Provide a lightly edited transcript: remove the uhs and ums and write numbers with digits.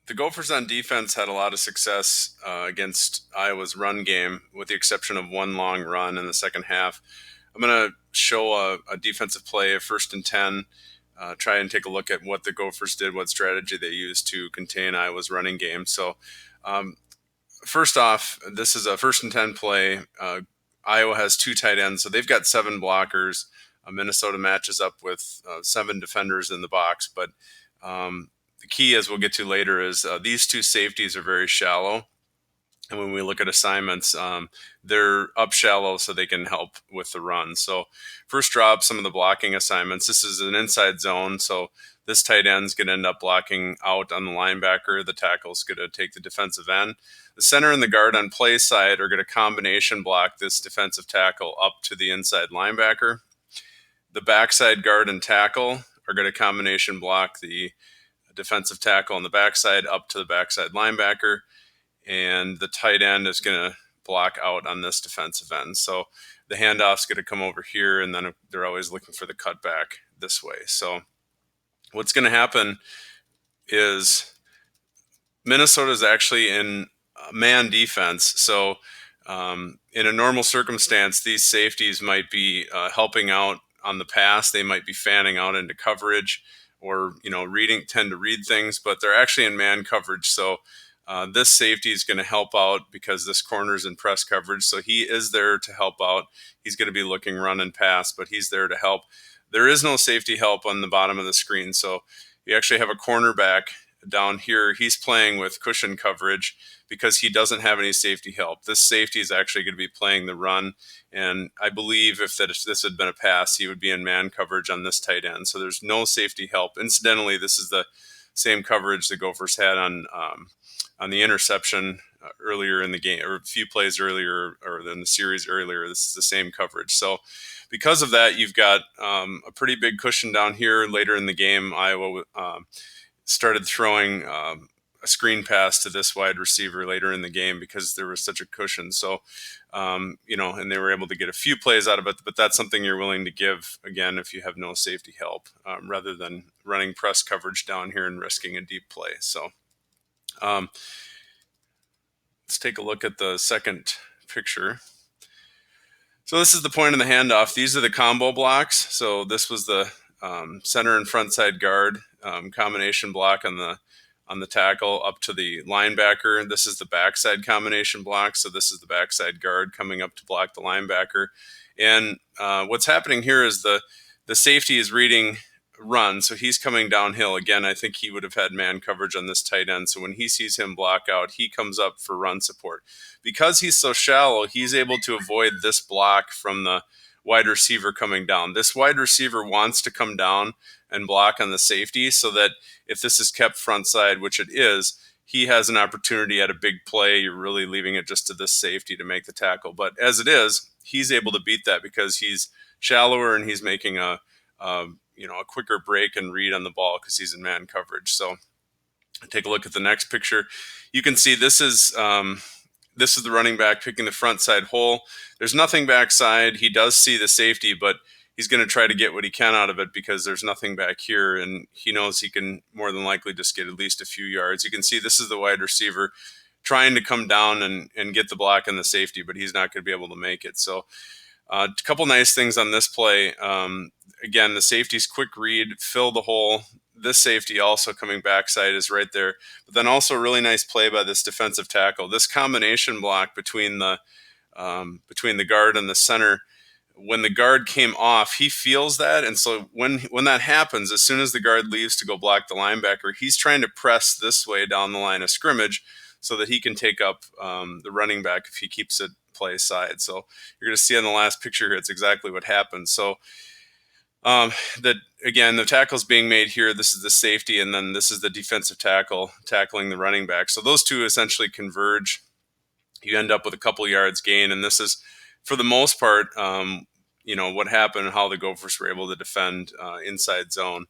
The Gophers on defense had a lot of success against Iowa's run game, with the exception of one long run in the second half. I'm going to show a defensive play, a 1st and 10, try and take a look at what the Gophers did, what strategy they used to contain Iowa's running game. So, um, first off, this is a 1st and 10 play. Iowa has two tight ends, so they've got seven blockers. Minnesota matches up with seven defenders in the box, but the key, as we'll get to later, is these two safeties are very shallow. And when we look at assignments, they're up shallow so they can help with the run. So first drop, some of the blocking assignments. This is an inside zone, so this tight end's going to end up blocking out on the linebacker. The tackle's going to take the defensive end. The center and the guard on play side are going to combination block this defensive tackle up to the inside linebacker. The backside guard and tackle are going to combination block the defensive tackle on the backside up to the backside linebacker, and the tight end is going to block out on this defensive end. So the handoff's going to come over here, and then they're always looking for the cutback this way. So what's going to happen is Minnesota is actually in man defense. So in a normal circumstance, these safeties might be helping out on the pass. They might be fanning out into coverage, or tend to read things, but they're actually in man coverage. So this safety is going to help out because this corner's in press coverage. So he is there to help out. He's going to be looking run and pass, but he's there to help. There is no safety help on the bottom of the screen. So you actually have a cornerback down here. He's playing with cushion coverage because he doesn't have any safety help. This safety is actually going to be playing the run. And I believe if this had been a pass, he would be in man coverage on this tight end. So there's no safety help. Incidentally, this is the same coverage the Gophers had on the interception earlier in the game, or a few plays earlier, or in the series earlier. This is the same coverage. So because of that, you've got a pretty big cushion down here. Later in the game, Iowa started throwing a screen pass to this wide receiver later in the game because there was such a cushion. So, and they were able to get a few plays out of it, but that's something you're willing to give, again, if you have no safety help, rather than running press coverage down here and risking a deep play. So let's take a look at the second picture. So this is the point of the handoff. These are the combo blocks. So this was the center and front side guard combination block on the tackle up to the linebacker. This is the backside combination block. So this is the backside guard coming up to block the linebacker. And what's happening here is the safety is reading run. So he's coming downhill. Again, I think he would have had man coverage on this tight end. So when he sees him block out, he comes up for run support. Because he's so shallow, he's able to avoid this block from the wide receiver coming down. This wide receiver wants to come down and block on the safety so that if this is kept front side, which it is, he has an opportunity at a big play. You're really leaving it just to this safety to make the tackle. But as it is, he's able to beat that because he's shallower and he's making a quicker break and read on the ball because he's in man coverage. So take a look at the next picture. You can see this is the running back picking the front side hole. There's nothing backside. He does see the safety, but he's going to try to get what he can out of it because there's nothing back here, and he knows he can more than likely just get at least a few yards. You can see this is the wide receiver trying to come down and get the block and the safety, but he's not going to be able to make it. So a couple nice things on this play. Again, the safety's quick read, fill the hole. This safety also coming backside is right there. But then also a really nice play by this defensive tackle. This combination block between the guard and the center, when the guard came off, he feels that. And so when that happens, as soon as the guard leaves to go block the linebacker, he's trying to press this way down the line of scrimmage so that he can take up the running back if he keeps it play side. So you're going to see on the last picture here, it's exactly what happened. So the tackle's being made here. This is the safety, and then this is the defensive tackle tackling the running back. So those two essentially converge. You end up with a couple yards gain, and this is, for the most part, what happened and how the Gophers were able to defend inside zone.